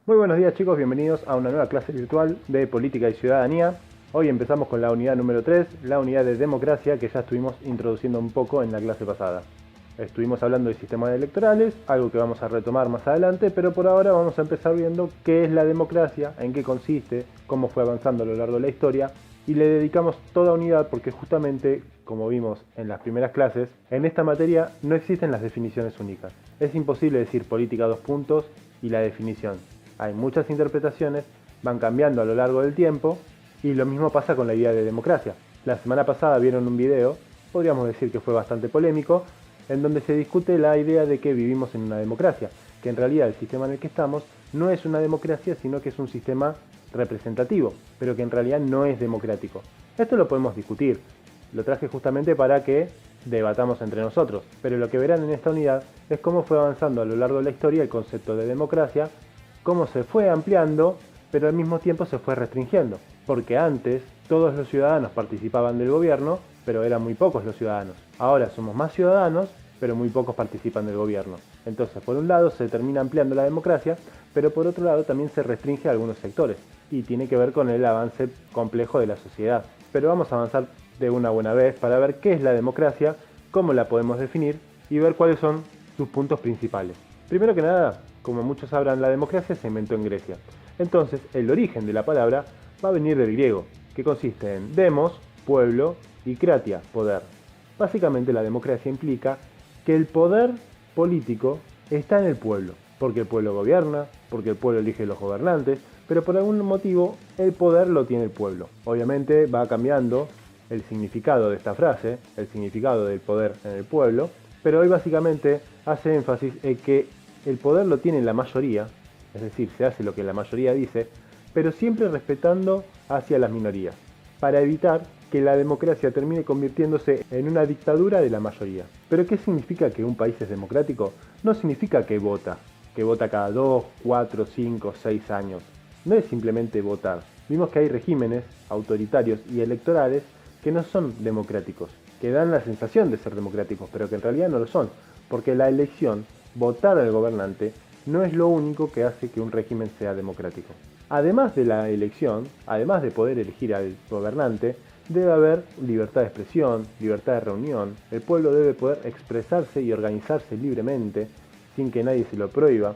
Muy buenos días chicos, bienvenidos a una nueva clase virtual de Política y Ciudadanía. Hoy empezamos con la unidad número 3, la unidad de democracia que ya estuvimos introduciendo un poco en la clase pasada. Estuvimos hablando de sistemas electorales, algo que vamos a retomar más adelante, pero por ahora vamos a empezar viendo qué es la democracia, en qué consiste, cómo fue avanzando a lo largo de la historia, y le dedicamos toda unidad porque justamente, como vimos en las primeras clases, en esta materia no existen las definiciones únicas. Es imposible decir política dos puntos y la definición. Hay muchas interpretaciones, van cambiando a lo largo del tiempo, y lo mismo pasa con la idea de democracia. La semana pasada vieron un video, podríamos decir que fue bastante polémico, en donde se discute la idea de que vivimos en una democracia, que en realidad el sistema en el que estamos no es una democracia, sino que es un sistema representativo, pero que en realidad no es democrático. Esto lo podemos discutir, lo traje justamente para que debatamos entre nosotros, pero lo que verán en esta unidad es cómo fue avanzando a lo largo de la historia el concepto de democracia, cómo se fue ampliando, pero al mismo tiempo se fue restringiendo, porque antes todos los ciudadanos participaban del gobierno, pero eran muy pocos los ciudadanos. Ahora somos más ciudadanos, pero muy pocos participan del gobierno. Entonces, por un lado se termina ampliando la democracia, pero por otro lado también se restringe a algunos sectores, y tiene que ver con el avance complejo de la sociedad. Pero vamos a avanzar de una buena vez para ver qué es la democracia, cómo la podemos definir y ver cuáles son sus puntos principales. Primero que nada, como muchos sabrán, la democracia se inventó en Grecia. Entonces, el origen de la palabra va a venir del griego, que consiste en demos, pueblo, y kratia, poder. Básicamente la democracia implica que el poder político está en el pueblo, porque el pueblo gobierna, porque el pueblo elige los gobernantes, pero por algún motivo el poder lo tiene el pueblo. Obviamente va cambiando el significado de esta frase, el significado del poder en el pueblo, pero hoy básicamente hace énfasis en que el poder lo tiene la mayoría, es decir, se hace lo que la mayoría dice, pero siempre respetando hacia las minorías, para evitar que la democracia termine convirtiéndose en una dictadura de la mayoría. ¿Pero qué significa que un país es democrático? No significa que vota cada 2, 4, 5, 6 años. No es simplemente votar. Vimos que hay regímenes autoritarios y electorales que no son democráticos, que dan la sensación de ser democráticos, pero que en realidad no lo son, porque la elección, votar al gobernante, no es lo único que hace que un régimen sea democrático. Además de la elección, además de poder elegir al gobernante, debe haber libertad de expresión, libertad de reunión, el pueblo debe poder expresarse y organizarse libremente, sin que nadie se lo prohíba,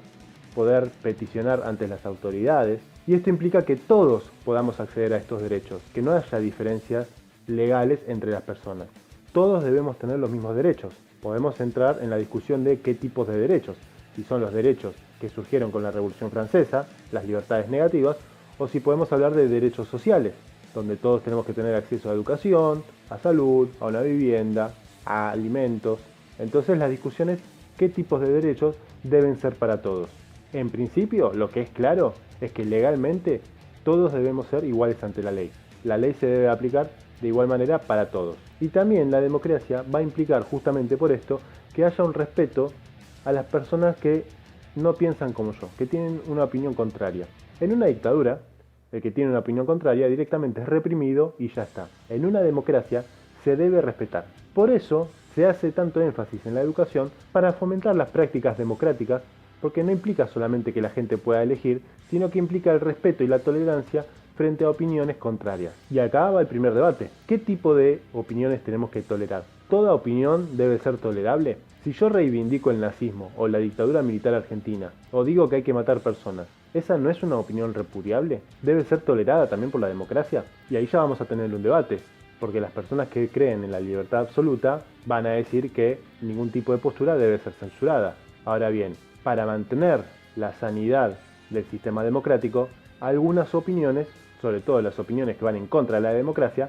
poder peticionar ante las autoridades, y esto implica que todos podamos acceder a estos derechos, que no haya diferencias legales entre las personas. Todos debemos tener los mismos derechos. Podemos entrar en la discusión de qué tipos de derechos, si son los derechos que surgieron con la Revolución Francesa, las libertades negativas, o si podemos hablar de derechos sociales, donde todos tenemos que tener acceso a educación, a salud, a una vivienda, a alimentos. Entonces la discusión es qué tipos de derechos deben ser para todos. En principio, lo que es claro es que legalmente todos debemos ser iguales ante la ley. La ley se debe aplicar de igual manera para todos. Y también la democracia va a implicar justamente por esto que haya un respeto a las personas que no piensan como yo, que tienen una opinión contraria. En una dictadura, el que tiene una opinión contraria directamente es reprimido y ya está. En una democracia se debe respetar. Por eso se hace tanto énfasis en la educación para fomentar las prácticas democráticas, porque no implica solamente que la gente pueda elegir, sino que implica el respeto y la tolerancia frente a opiniones contrarias. Y acá va el primer debate. ¿Qué tipo de opiniones tenemos que tolerar? ¿Toda opinión debe ser tolerable? Si yo reivindico el nazismo o la dictadura militar argentina, o digo que hay que matar personas, ¿esa no es una opinión repudiable? ¿Debe ser tolerada también por la democracia? Y ahí ya vamos a tener un debate, porque las personas que creen en la libertad absoluta van a decir que ningún tipo de postura debe ser censurada. Ahora bien, para mantener la sanidad del sistema democrático, algunas opiniones, sobre todo las opiniones que van en contra de la democracia,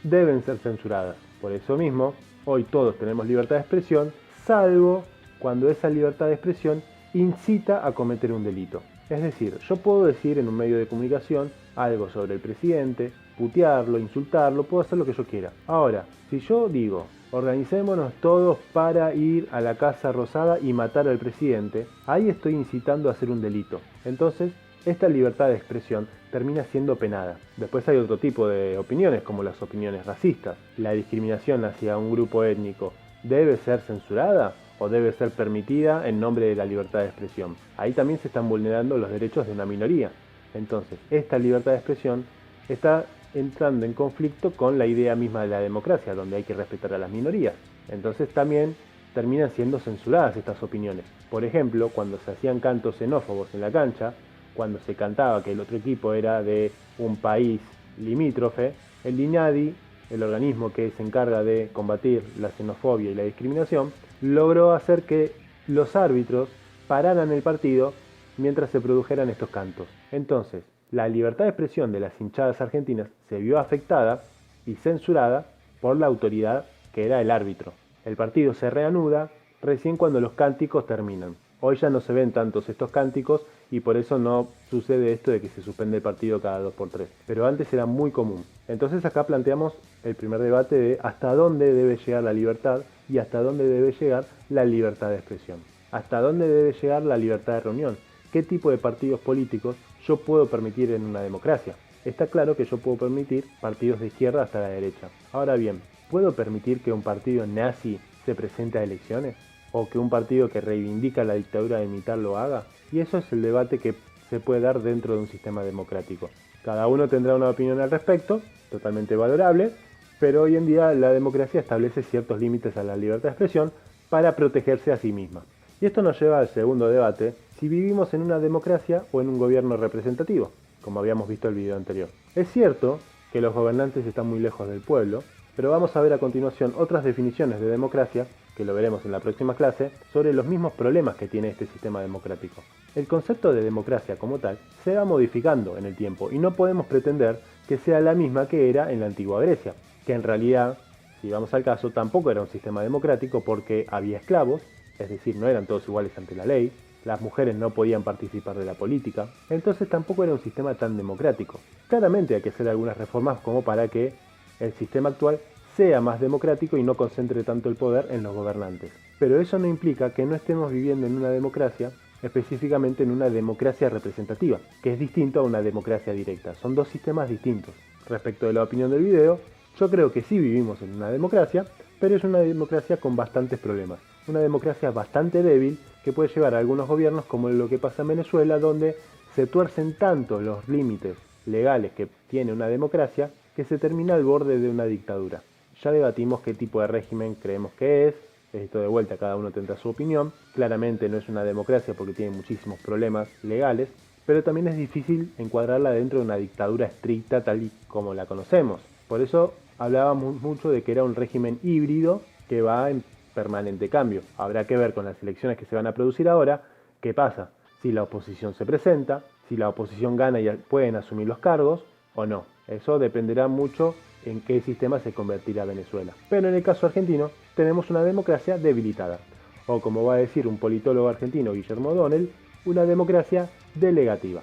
deben ser censuradas. Por eso mismo, hoy todos tenemos libertad de expresión, salvo cuando esa libertad de expresión incita a cometer un delito. Es decir, yo puedo decir en un medio de comunicación algo sobre el presidente, putearlo, insultarlo, puedo hacer lo que yo quiera. Ahora, si yo digo, organicémonos todos para ir a la Casa Rosada y matar al presidente, ahí estoy incitando a hacer un delito. Entonces, esta libertad de expresión termina siendo penada. Después hay otro tipo de opiniones, como las opiniones racistas. ¿La discriminación hacia un grupo étnico debe ser censurada o debe ser permitida en nombre de la libertad de expresión. Ahí también se están vulnerando los derechos de una minoría. Entonces, esta libertad de expresión está entrando en conflicto con la idea misma de la democracia, donde hay que respetar a las minorías. Entonces también terminan siendo censuradas estas opiniones. Por ejemplo, cuando se hacían cantos xenófobos en la cancha, cuando se cantaba que el otro equipo era de un país limítrofe, el INADI, el organismo que se encarga de combatir la xenofobia y la discriminación, logró hacer que los árbitros pararan el partido mientras se produjeran estos cantos. Entonces, la libertad de expresión de las hinchadas argentinas se vio afectada y censurada por la autoridad que era el árbitro. El partido se reanuda recién cuando los cánticos terminan. Hoy ya no se ven tantos estos cánticos y por eso no sucede esto de que se suspende el partido cada 2x3. Pero antes era muy común. Entonces acá planteamos el primer debate de hasta dónde debe llegar la libertad y hasta dónde debe llegar la libertad de expresión. Hasta dónde debe llegar la libertad de reunión. ¿Qué tipo de partidos políticos yo puedo permitir en una democracia? Está claro que yo puedo permitir partidos de izquierda hasta la derecha. Ahora bien, ¿puedo permitir que un partido nazi se presente a elecciones? ¿O que un partido que reivindica la dictadura militar lo haga? Y eso es el debate que se puede dar dentro de un sistema democrático. Cada uno tendrá una opinión al respecto, totalmente valorable, pero hoy en día la democracia establece ciertos límites a la libertad de expresión para protegerse a sí misma. Y esto nos lleva al segundo debate, si vivimos en una democracia o en un gobierno representativo, como habíamos visto en el video anterior. Es cierto que los gobernantes están muy lejos del pueblo, pero vamos a ver a continuación otras definiciones de democracia, que lo veremos en la próxima clase, sobre los mismos problemas que tiene este sistema democrático. El concepto de democracia como tal se va modificando en el tiempo y no podemos pretender que sea la misma que era en la antigua Grecia, que en realidad, si vamos al caso, tampoco era un sistema democrático porque había esclavos, es decir, no eran todos iguales ante la ley, las mujeres no podían participar de la política, entonces tampoco era un sistema tan democrático. Claramente hay que hacer algunas reformas como para que el sistema actual sea más democrático y no concentre tanto el poder en los gobernantes. Pero eso no implica que no estemos viviendo en una democracia, específicamente en una democracia representativa, que es distinto a una democracia directa. Son dos sistemas distintos. Respecto de la opinión del video, yo creo que sí vivimos en una democracia, pero es una democracia con bastantes problemas. Una democracia bastante débil que puede llevar a algunos gobiernos, como lo que pasa en Venezuela, donde se tuercen tanto los límites legales que tiene una democracia que se termina al borde de una dictadura. Ya debatimos qué tipo de régimen creemos que es, esto de vuelta cada uno tendrá su opinión, claramente no es una democracia porque tiene muchísimos problemas legales, pero también es difícil encuadrarla dentro de una dictadura estricta tal y como la conocemos. Por eso hablábamos mucho de que era un régimen híbrido que va en permanente cambio. Habrá que ver con las elecciones que se van a producir ahora qué pasa, si la oposición se presenta, si la oposición gana y pueden asumir los cargos o no. Eso dependerá mucho en qué sistema se convertirá Venezuela. Pero en el caso argentino tenemos una democracia debilitada, o como va a decir un politólogo argentino, Guillermo O'Donnell, una democracia delegativa.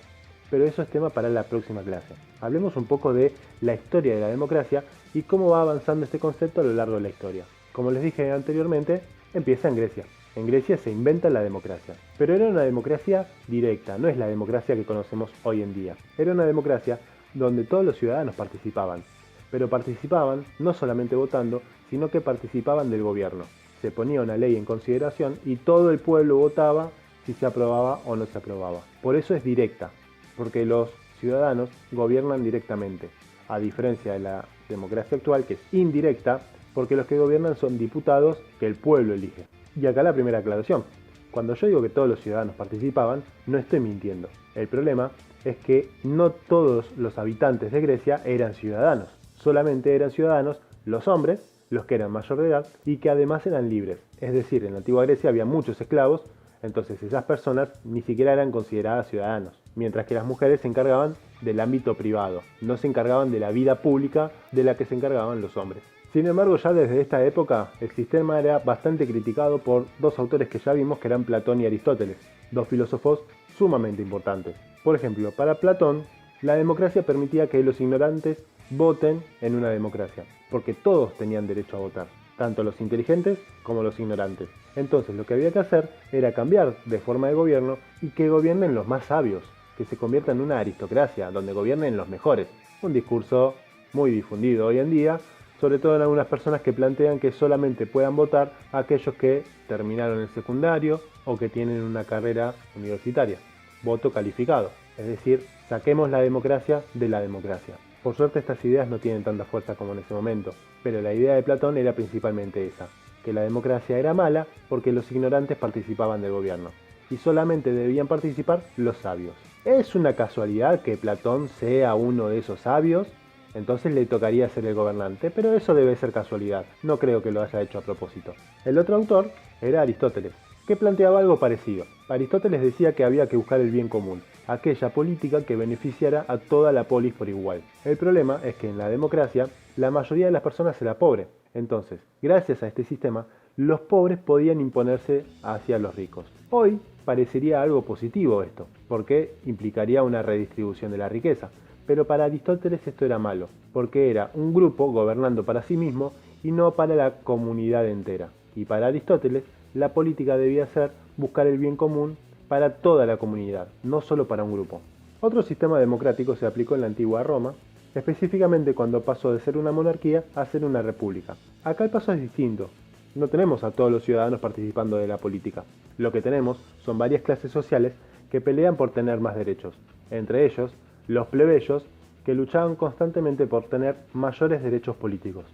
Pero eso es tema para la próxima clase. Hablemos un poco de la historia de la democracia y cómo va avanzando este concepto a lo largo de la historia. Como les dije anteriormente, empieza en Grecia. En Grecia se inventa la democracia, pero era una democracia directa, no es la democracia que conocemos hoy en día. Era una democracia donde todos los ciudadanos participaban, pero participaban no solamente votando, sino que participaban del gobierno. Se ponía una ley en consideración y todo el pueblo votaba si se aprobaba o no se aprobaba. Por eso es directa, porque los ciudadanos gobiernan directamente, a diferencia de la democracia actual que es indirecta, porque los que gobiernan son diputados que el pueblo elige. Y acá la primera aclaración. Cuando yo digo que todos los ciudadanos participaban, no estoy mintiendo. El problema es que no todos los habitantes de Grecia eran ciudadanos. Solamente eran ciudadanos los hombres, los que eran mayor de edad y que además eran libres. Es decir, en la antigua Grecia había muchos esclavos, entonces esas personas ni siquiera eran consideradas ciudadanos. Mientras que las mujeres se encargaban del ámbito privado, no se encargaban de la vida pública de la que se encargaban los hombres. Sin embargo, ya desde esta época, el sistema era bastante criticado por dos autores que ya vimos que eran Platón y Aristóteles, dos filósofos sumamente importantes. Por ejemplo, para Platón, la democracia permitía que los ignorantes voten en una democracia, porque todos tenían derecho a votar, tanto los inteligentes como los ignorantes. Entonces lo que había que hacer era cambiar de forma de gobierno y que gobiernen los más sabios, que se convierta en una aristocracia, donde gobiernen los mejores. Un discurso muy difundido hoy en día, sobre todo en algunas personas que plantean que solamente puedan votar aquellos que terminaron el secundario o que tienen una carrera universitaria. Voto calificado, es decir, saquemos la democracia de la democracia. Por suerte estas ideas no tienen tanta fuerza como en ese momento, pero la idea de Platón era principalmente esa, que la democracia era mala porque los ignorantes participaban del gobierno, y solamente debían participar los sabios. ¿Es una casualidad que Platón sea uno de esos sabios? Entonces le tocaría ser el gobernante, pero eso debe ser casualidad, no creo que lo haya hecho a propósito. El otro autor era Aristóteles, que planteaba algo parecido. Aristóteles decía que había que buscar el bien común, aquella política que beneficiara a toda la polis por igual. El problema es que en la democracia la mayoría de las personas era pobre, entonces, gracias a este sistema, los pobres podían imponerse hacia los ricos. Hoy parecería algo positivo esto, porque implicaría una redistribución de la riqueza, pero para Aristóteles esto era malo, porque era un grupo gobernando para sí mismo y no para la comunidad entera. Y para Aristóteles, la política debía ser buscar el bien común para toda la comunidad, no solo para un grupo. Otro sistema democrático se aplicó en la antigua Roma, específicamente cuando pasó de ser una monarquía a ser una república. Acá el paso es distinto. No tenemos a todos los ciudadanos participando de la política. Lo que tenemos son varias clases sociales que pelean por tener más derechos. Entre ellos, los plebeyos, que luchaban constantemente por tener mayores derechos políticos.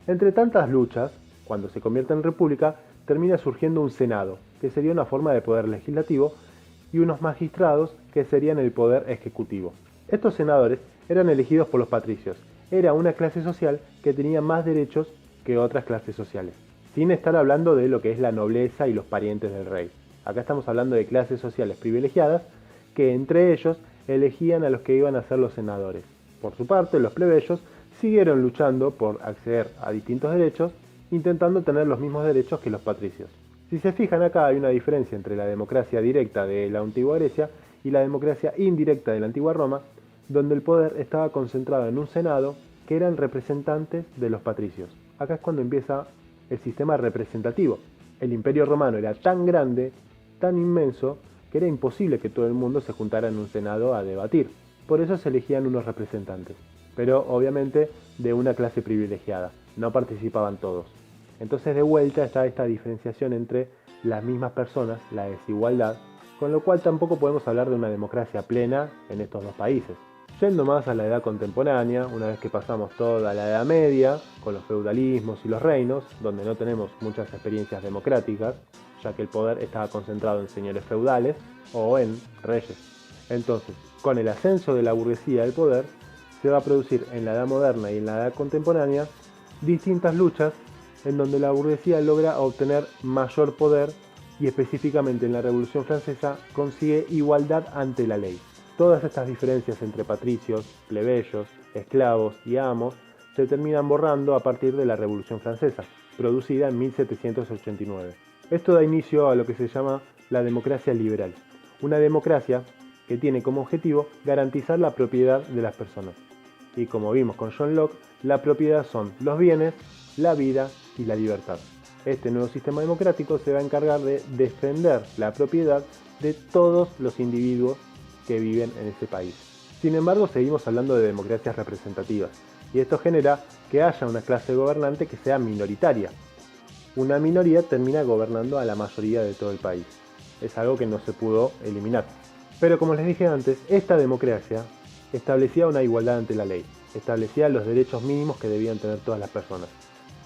Entre tantas luchas, cuando se convierte en república, termina surgiendo un senado, que sería una forma de poder legislativo, y unos magistrados, que serían el poder ejecutivo. Estos senadores eran elegidos por los patricios. Era una clase social que tenía más derechos que otras clases sociales, sin estar hablando de lo que es la nobleza y los parientes del rey. Acá estamos hablando de clases sociales privilegiadas, que entre ellos elegían a los que iban a ser los senadores. Por su parte, los plebeyos siguieron luchando por acceder a distintos derechos, intentando tener los mismos derechos que los patricios. Si se fijan acá hay una diferencia entre la democracia directa de la antigua Grecia y la democracia indirecta de la antigua Roma, donde el poder estaba concentrado en un senado que eran representantes de los patricios. Acá es cuando empieza el sistema representativo. El imperio romano era tan grande, tan inmenso, que era imposible que todo el mundo se juntara en un senado a debatir. Por eso se elegían unos representantes, pero obviamente de una clase privilegiada, no participaban todos. Entonces de vuelta está esta diferenciación entre las mismas personas, la desigualdad, con lo cual tampoco podemos hablar de una democracia plena en estos dos países. Yendo más a la edad contemporánea, una vez que pasamos toda la Edad Media, con los feudalismos y los reinos, donde no tenemos muchas experiencias democráticas, ya que el poder estaba concentrado en señores feudales o en reyes. Entonces, con el ascenso de la burguesía del poder, se va a producir en la edad moderna y en la edad contemporánea distintas luchas en donde la burguesía logra obtener mayor poder y específicamente en la Revolución Francesa consigue igualdad ante la ley. Todas estas diferencias entre patricios, plebeyos, esclavos y amos se terminan borrando a partir de la Revolución Francesa, producida en 1789. Esto da inicio a lo que se llama la democracia liberal, una democracia que tiene como objetivo garantizar la propiedad de las personas. Y como vimos con John Locke, la propiedad son los bienes, la vida y la libertad. Este nuevo sistema democrático se va a encargar de defender la propiedad de todos los individuos que viven en ese país. Sin embargo, seguimos hablando de democracias representativas, y esto genera que haya una clase gobernante que sea minoritaria. Una minoría termina gobernando a la mayoría de todo el país. Es algo que no se pudo eliminar. Pero como les dije antes, esta democracia establecía una igualdad ante la ley, establecía los derechos mínimos que debían tener todas las personas.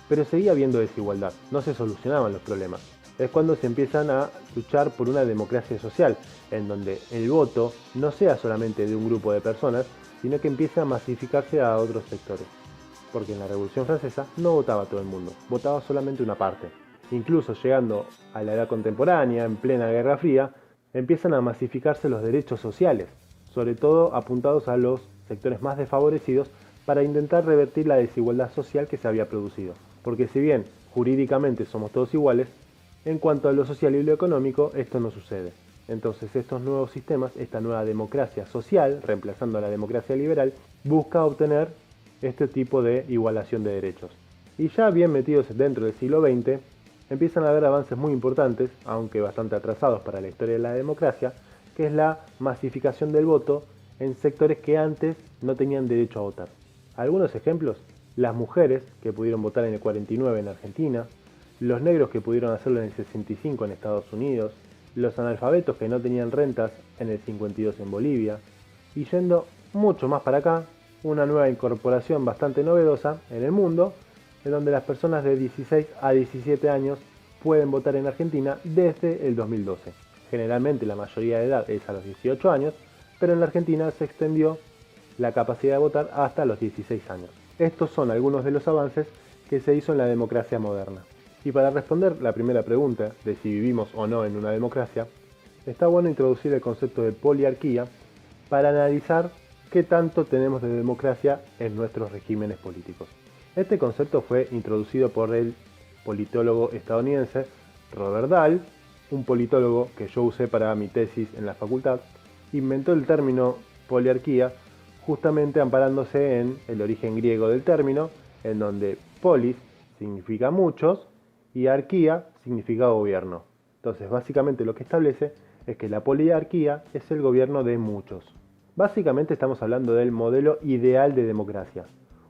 Pero seguía habiendo desigualdad, no se solucionaban los problemas. Es cuando se empiezan a luchar por una democracia social, en donde el voto no sea solamente de un grupo de personas, sino que empiece a masificarse a otros sectores. Porque en la Revolución Francesa no votaba todo el mundo, votaba solamente una parte. Incluso llegando a la edad contemporánea, en plena Guerra Fría, empiezan a masificarse los derechos sociales, sobre todo apuntados a los sectores más desfavorecidos para intentar revertir la desigualdad social que se había producido. Porque si bien jurídicamente somos todos iguales, en cuanto a lo social y lo económico, esto no sucede. Entonces estos nuevos sistemas, esta nueva democracia social, reemplazando a la democracia liberal, busca obtener este tipo de igualación de derechos. Y ya bien metidos dentro del siglo XX, empiezan a haber avances muy importantes, aunque bastante atrasados para la historia de la democracia, que es la masificación del voto en sectores que antes no tenían derecho a votar. Algunos ejemplos, las mujeres que pudieron votar en el 49 en Argentina, los negros que pudieron hacerlo en el 65 en Estados Unidos, los analfabetos que no tenían rentas en el 52 en Bolivia, y yendo mucho más para acá, una nueva incorporación bastante novedosa en el mundo, en donde las personas de 16 a 17 años pueden votar en Argentina desde el 2012. Generalmente la mayoría de edad es a los 18 años, pero en la Argentina se extendió la capacidad de votar hasta los 16 años. Estos son algunos de los avances que se hizo en la democracia moderna. Y para responder la primera pregunta de si vivimos o no en una democracia, está bueno introducir el concepto de poliarquía para analizar qué tanto tenemos de democracia en nuestros regímenes políticos. Este concepto fue introducido por el politólogo estadounidense Robert Dahl, un politólogo que yo usé para mi tesis en la facultad. Inventó el término poliarquía justamente amparándose en el origen griego del término, en donde polis significa muchos y arquía significa gobierno. Entonces, básicamente lo que establece es que la poliarquía es el gobierno de muchos. Básicamente estamos hablando del modelo ideal de democracia,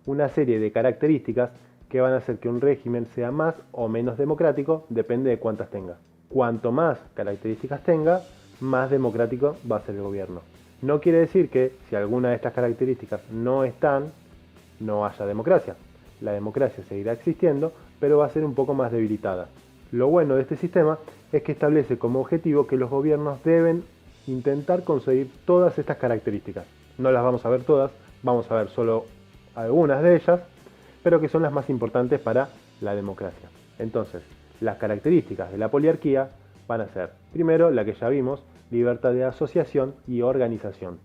una serie de características que van a hacer que un régimen sea más o menos democrático, depende de cuántas tenga. Cuanto más características tenga, más democrático va a ser el gobierno. No quiere decir que si alguna de estas características no están, no haya democracia. La democracia seguirá existiendo, pero va a ser un poco más debilitada. Lo bueno de este sistema es que establece como objetivo que los gobiernos deben intentar conseguir todas estas características. No las vamos a ver todas, vamos a ver solo algunas de ellas, pero que son las más importantes para la democracia. Entonces, las características de la poliarquía van a ser, primero, la que ya vimos, libertad de asociación y organización.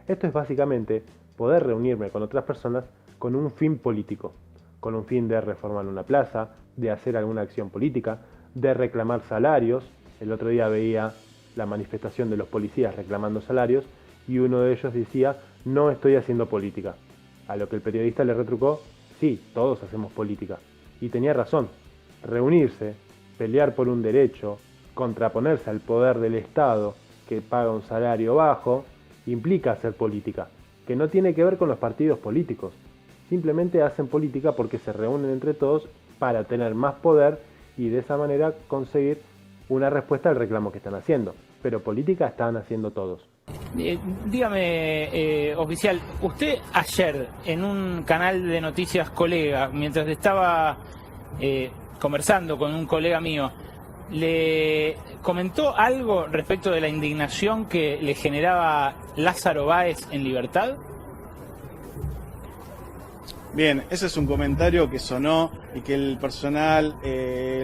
Esto es básicamente poder reunirme con otras personas con un fin político, con un fin de reformar una plaza, de hacer alguna acción política, de reclamar salarios. El otro día veía la manifestación de los policías reclamando salarios y uno de ellos decía, no estoy haciendo política. A lo que el periodista le retrucó, sí, todos hacemos política. Y tenía razón, reunirse, pelear por un derecho, contraponerse al poder del Estado que paga un salario bajo, implica hacer política, que no tiene que ver con los partidos políticos. Simplemente hacen política porque se reúnen entre todos para tener más poder y de esa manera conseguir una respuesta al reclamo que están haciendo. Pero política están haciendo todos. Dígame, oficial, usted ayer en un canal de noticias colega, mientras estaba conversando con un colega mío, ¿le comentó algo respecto de la indignación que le generaba Lázaro Báez en libertad? Bien, ese es un comentario que sonó y que el personal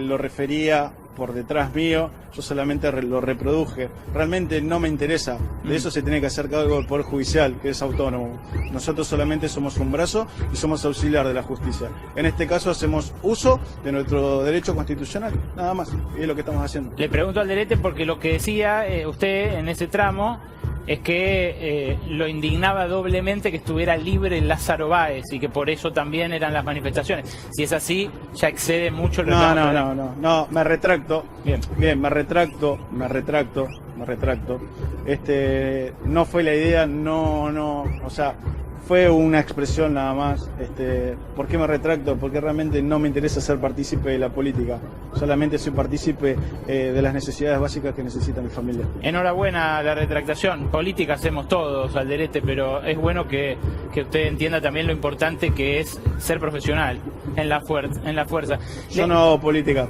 lo refería por detrás mío, yo solamente lo reproduje. Realmente no me interesa, de eso se tiene que hacer cargo del Poder Judicial, que es autónomo. Nosotros solamente somos un brazo y somos auxiliar de la justicia. En este caso hacemos uso de nuestro derecho constitucional, nada más, y es lo que estamos haciendo. Le pregunto al Alderete porque lo que decía usted en ese tramo es que lo indignaba doblemente que estuviera libre Lázaro Báez y que por eso también eran las manifestaciones. Si es así, ya excede mucho el reclamo. No, me retracto. Bien, me retracto. No fue la idea, o sea, fue una expresión nada más. ¿Por qué me retracto? Porque realmente no me interesa ser partícipe de la política. Solamente soy partícipe de las necesidades básicas que necesita mi familia. Enhorabuena la retractación. Política hacemos todos, Alderete, pero es bueno que usted entienda también lo importante que es ser profesional en la fuerza. Yo no hago política.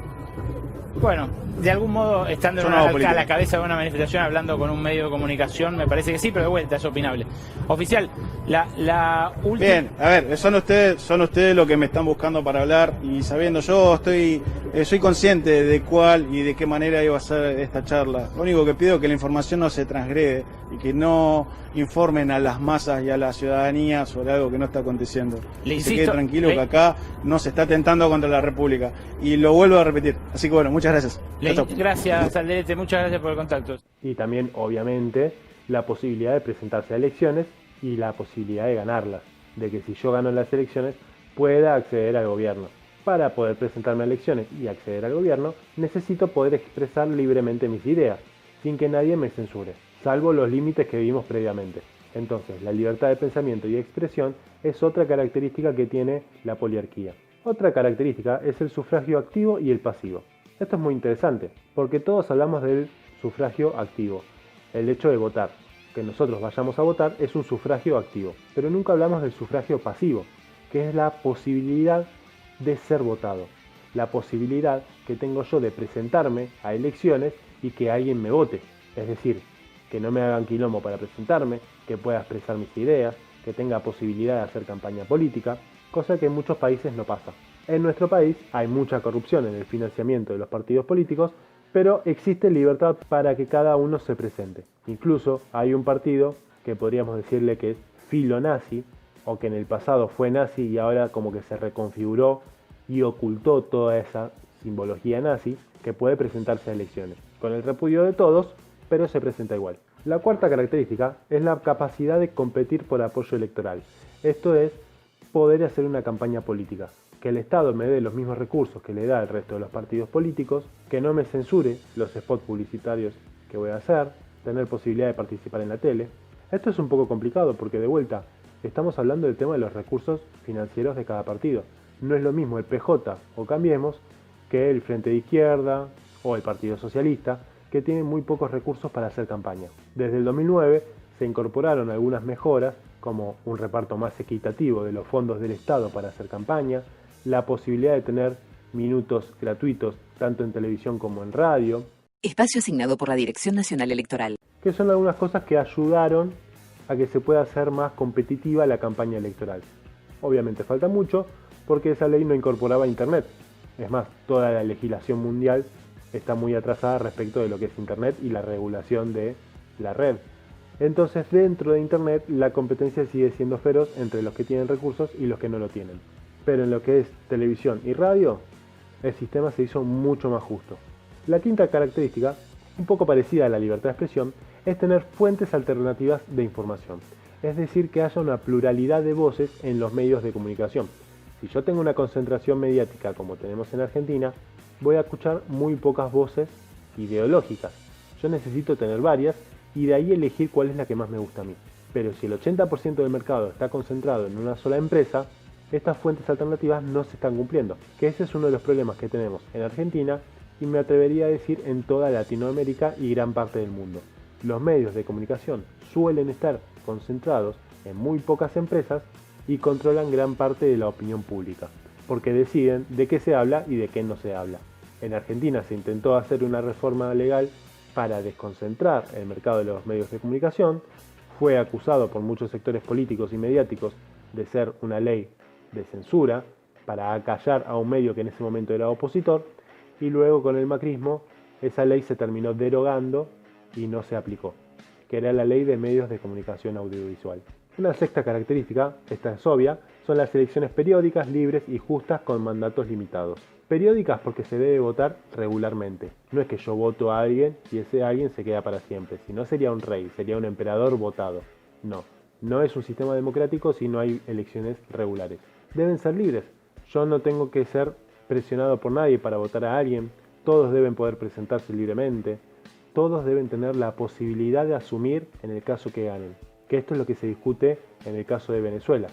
Bueno, de algún modo, estando a la cabeza de una manifestación, hablando con un medio de comunicación, me parece que sí, pero de vuelta es opinable. Oficial, la última... Bien, a ver, son ustedes los que me están buscando para hablar y sabiendo, yo soy consciente de cuál y de qué manera iba a ser esta charla. Lo único que pido es que la información no se transgrede y que no informen a las masas y a la ciudadanía sobre algo que no está aconteciendo. Se quede tranquilo que acá no se está atentando contra la República. Y lo vuelvo a repetir. Así que bueno, muchas gracias. Gracias, Alderete, muchas gracias por el contacto. Y también, obviamente, la posibilidad de presentarse a elecciones y la posibilidad de ganarlas. De que si yo gano las elecciones, pueda acceder al gobierno. Para poder presentarme a elecciones y acceder al gobierno, necesito poder expresar libremente mis ideas, sin que nadie me censure, salvo los límites que vimos previamente. Entonces, la libertad de pensamiento y expresión es otra característica que tiene la poliarquía. Otra característica es el sufragio activo y el pasivo. Esto es muy interesante, porque todos hablamos del sufragio activo, el hecho de votar. Que nosotros vayamos a votar es un sufragio activo, pero nunca hablamos del sufragio pasivo, que es la posibilidad de ser votado, la posibilidad que tengo yo de presentarme a elecciones y que alguien me vote, es decir, que no me hagan quilombo para presentarme, que pueda expresar mis ideas, que tenga posibilidad de hacer campaña política, cosa que en muchos países no pasa. En nuestro país hay mucha corrupción en el financiamiento de los partidos políticos, pero existe libertad para que cada uno se presente. Incluso hay un partido que podríamos decirle que es filonazi, o que en el pasado fue nazi y ahora como que se reconfiguró y ocultó toda esa simbología nazi, que puede presentarse a elecciones, con el repudio de todos, pero se presenta igual. La cuarta característica es la capacidad de competir por apoyo electoral. Esto es poder hacer una campaña política. Que el Estado me dé los mismos recursos que le da el resto de los partidos políticos, que no me censure los spots publicitarios que voy a hacer, tener posibilidad de participar en la tele. Esto es un poco complicado porque de vuelta estamos hablando del tema de los recursos financieros de cada partido. No es lo mismo el PJ o Cambiemos que el Frente de Izquierda o el Partido Socialista, que tienen muy pocos recursos para hacer campaña. Desde el 2009 se incorporaron algunas mejoras como un reparto más equitativo de los fondos del Estado para hacer campaña, la posibilidad de tener minutos gratuitos tanto en televisión como en radio. Espacio asignado por la Dirección Nacional Electoral. Que son algunas cosas que ayudaron a que se pueda hacer más competitiva la campaña electoral. Obviamente falta mucho porque esa ley no incorporaba Internet. Es más, toda la legislación mundial está muy atrasada respecto de lo que es Internet y la regulación de la red. Entonces dentro de Internet la competencia sigue siendo feroz entre los que tienen recursos y los que no lo tienen. Pero en lo que es televisión y radio, el sistema se hizo mucho más justo. La quinta característica, un poco parecida a la libertad de expresión, es tener fuentes alternativas de información. Es decir, que haya una pluralidad de voces en los medios de comunicación. Si yo tengo una concentración mediática como tenemos en Argentina, voy a escuchar muy pocas voces ideológicas. Yo necesito tener varias y de ahí elegir cuál es la que más me gusta a mí. Pero si el 80% del mercado está concentrado en una sola empresa, estas fuentes alternativas no se están cumpliendo, que ese es uno de los problemas que tenemos en Argentina y me atrevería a decir en toda Latinoamérica y gran parte del mundo. Los medios de comunicación suelen estar concentrados en muy pocas empresas y controlan gran parte de la opinión pública, porque deciden de qué se habla y de qué no se habla. En Argentina se intentó hacer una reforma legal para desconcentrar el mercado de los medios de comunicación, fue acusado por muchos sectores políticos y mediáticos de ser una ley de censura para acallar a un medio que en ese momento era opositor, y luego con el macrismo esa ley se terminó derogando y no se aplicó, que era la ley de medios de comunicación audiovisual. Una sexta característica, esta es obvia, son las elecciones periódicas, libres y justas con mandatos limitados. Periódicas porque se debe votar regularmente. No es que yo voto a alguien y ese alguien se queda para siempre, si no sería un rey, sería un emperador votado. No es un sistema democrático si no hay elecciones regulares. Deben ser libres. Yo no tengo que ser presionado por nadie para votar a alguien. Todos deben poder presentarse libremente. Todos deben tener la posibilidad de asumir en el caso que ganen. Que esto es lo que se discute en el caso de Venezuela.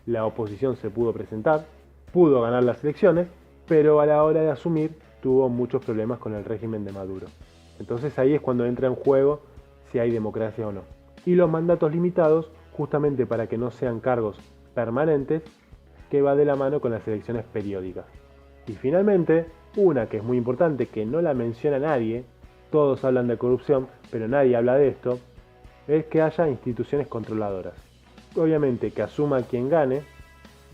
La oposición se pudo presentar, pudo ganar las elecciones, pero a la hora de asumir tuvo muchos problemas con el régimen de Maduro. Entonces ahí es cuando entra en juego si hay democracia o no. Y los mandatos limitados, justamente para que no sean cargos permanentes, que va de la mano con las elecciones periódicas. Y finalmente, una que es muy importante, que no la menciona nadie, todos hablan de corrupción, pero nadie habla de esto, es que haya instituciones controladoras. Obviamente que asuma quien gane,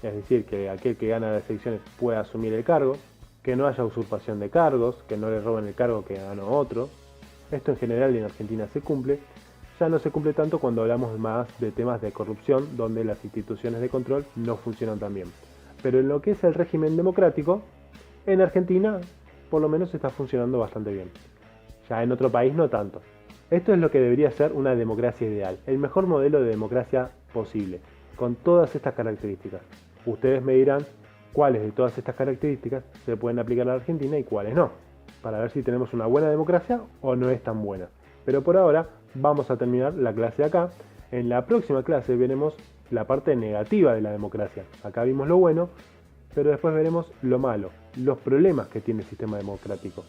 es decir, que aquel que gana las elecciones pueda asumir el cargo, que no haya usurpación de cargos, que no le roben el cargo que ganó otro. Esto en general en Argentina se cumple. Ya no se cumple tanto cuando hablamos más de temas de corrupción, donde las instituciones de control no funcionan tan bien. Pero en lo que es el régimen democrático, en Argentina por lo menos está funcionando bastante bien. Ya en otro país no tanto. Esto es lo que debería ser una democracia ideal, el mejor modelo de democracia posible, con todas estas características. Ustedes me dirán cuáles de todas estas características se pueden aplicar a la Argentina y cuáles no, para ver si tenemos una buena democracia o no es tan buena. Pero por ahora vamos a terminar la clase acá. En la próxima clase veremos la parte negativa de la democracia. Acá vimos lo bueno, pero después veremos lo malo, los problemas que tiene el sistema democrático,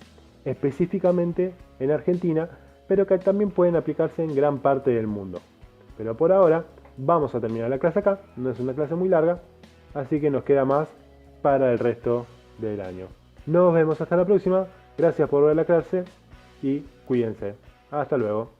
específicamente en Argentina, pero que también pueden aplicarse en gran parte del mundo. Pero por ahora vamos a terminar la clase acá, no es una clase muy larga, así que nos queda más para el resto del año. Nos vemos hasta la próxima, gracias por ver la clase y cuídense. Hasta luego.